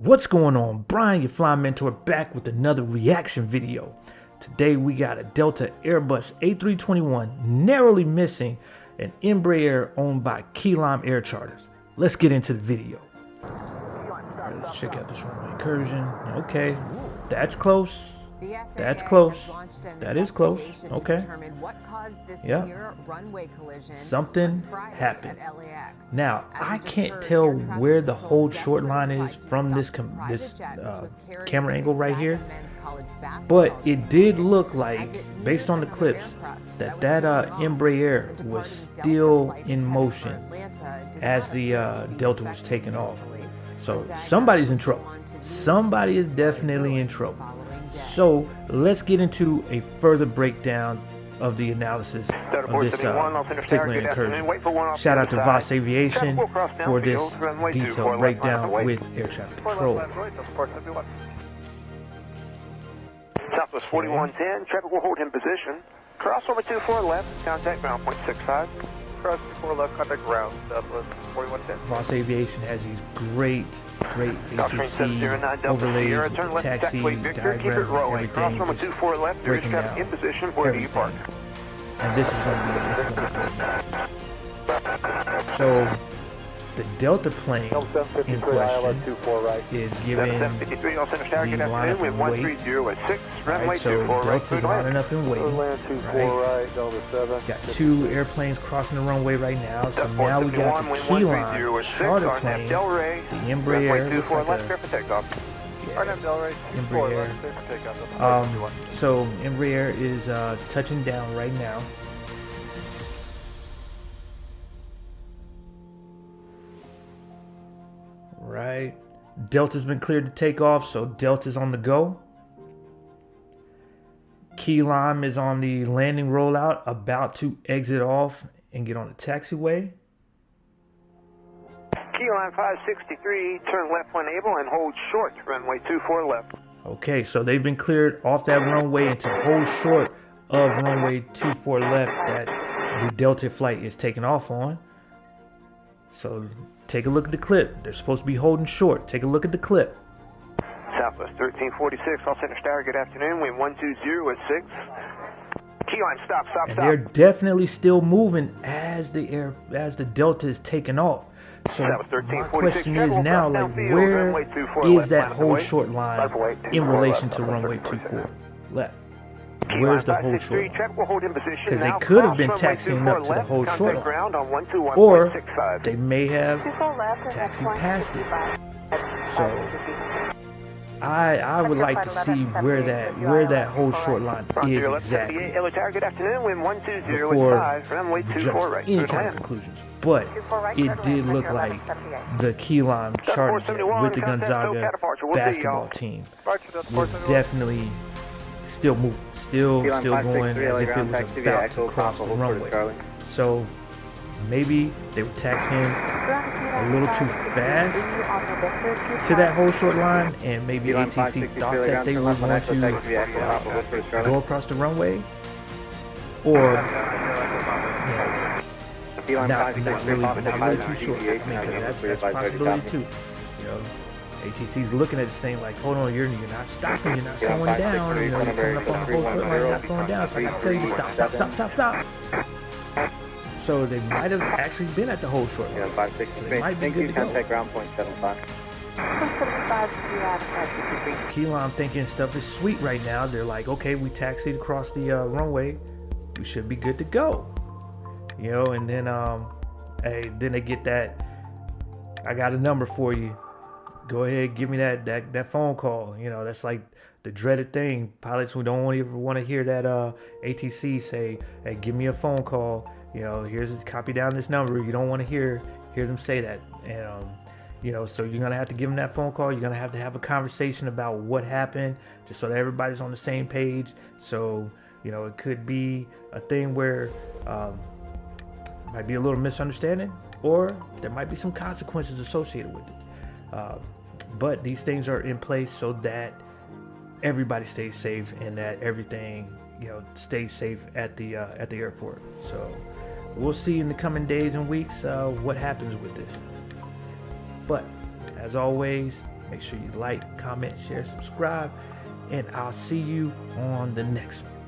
What's going on? Brian, your flying mentor, back with another reaction video. Today we got a Delta Airbus A321 narrowly missing an Embraer owned by Key Lime Air Charters. Let's get into the video. Alright, let's check out this runway incursion. Okay, that's close. That's close. That is close. Okay. Yeah. Something happened. Now I can't tell where the hold short line is from this camera angle right here, but it did look like, based on the clips, that Embraer was still in motion as the Delta was taking off. So somebody's in trouble. Somebody is definitely in trouble. So let's get into a further breakdown of the analysis of this particular incursion. Shout out to Aviation for this detailed breakdown with air traffic control. Southwest 4110, traffic will hold in position. Cross over 24 left, contact ground point 65. Cross 24 left, contact ground, Southwest 4110. Voss Aviation has these great ATC overlays with the taxi diagram, everything, just breaking down everything. And this is going to be so the Delta plane in question is given the lineup and weight. Right, so Delta's lining up in weight. Right. Got two airplanes crossing the runway right now. So now we got the Key Lime charter plane, the Embraer. Looks like Embraer. So Embraer is touching down right now. Right, Delta's been cleared to take off, so Delta's on the go. Key Lime is on the landing rollout, about to exit off and get on the taxiway. Key Lime 563, turn left when able and hold short, runway 24 left. Okay, so they've been cleared off that runway and to hold short of runway 24 left that the Delta flight is taking off on. So take a look at the clip. They're supposed to be holding short. Take a look at the clip. Southwest 1346, all center tower, good afternoon, wind 120 at 6. Key Lime, stop. And they're definitely still moving as the Delta is taking off. So my question is now, like, where is that whole short line in relation to runway 24 left? Where's the whole short line? Because they could have been taxiing up to the whole short line, or they may have taxied past it. So I would like to see where that whole short line is exactly before we jump to any kind of conclusions. But it did look like the Key Lime charter with the Gonzaga basketball team was definitely still moving, still going as if it was about to cross the runway. So maybe they were taxiing a little too fast to that whole short line, and maybe ATC thought that they were going to go across the runway, or not really too short. I mean, because that's a possibility too. You know, ATC's looking at this thing like, hold on, you're not stopping, you're not slowing down, you know, you're coming up on the whole foot line, you're not slowing down, so I gotta tell you to stop. So they might have actually been at the whole short line. So they might be good to go. Ground point 75. Key Lime thinking stuff is sweet right now. They're like, okay, we taxied across the runway, we should be good to go. You know, and then then they get that, I got a number for you. Go ahead, give me that phone call. You know, that's like the dreaded thing. Pilots who don't ever want to hear that ATC say, hey, give me a phone call. You know, copy down this number. You don't want to hear them say that. And you know, so you're gonna have to give them that phone call. You're gonna have to have a conversation about what happened, just so that everybody's on the same page. So, you know, it could be a thing where might be a little misunderstanding, or there might be some consequences associated with it. But these things are in place so that everybody stays safe and that everything, you know, stays safe at the airport. So we'll see in the coming days and weeks what happens with this. But as always, Make sure you like, comment, share, subscribe, and I'll see you on the next one.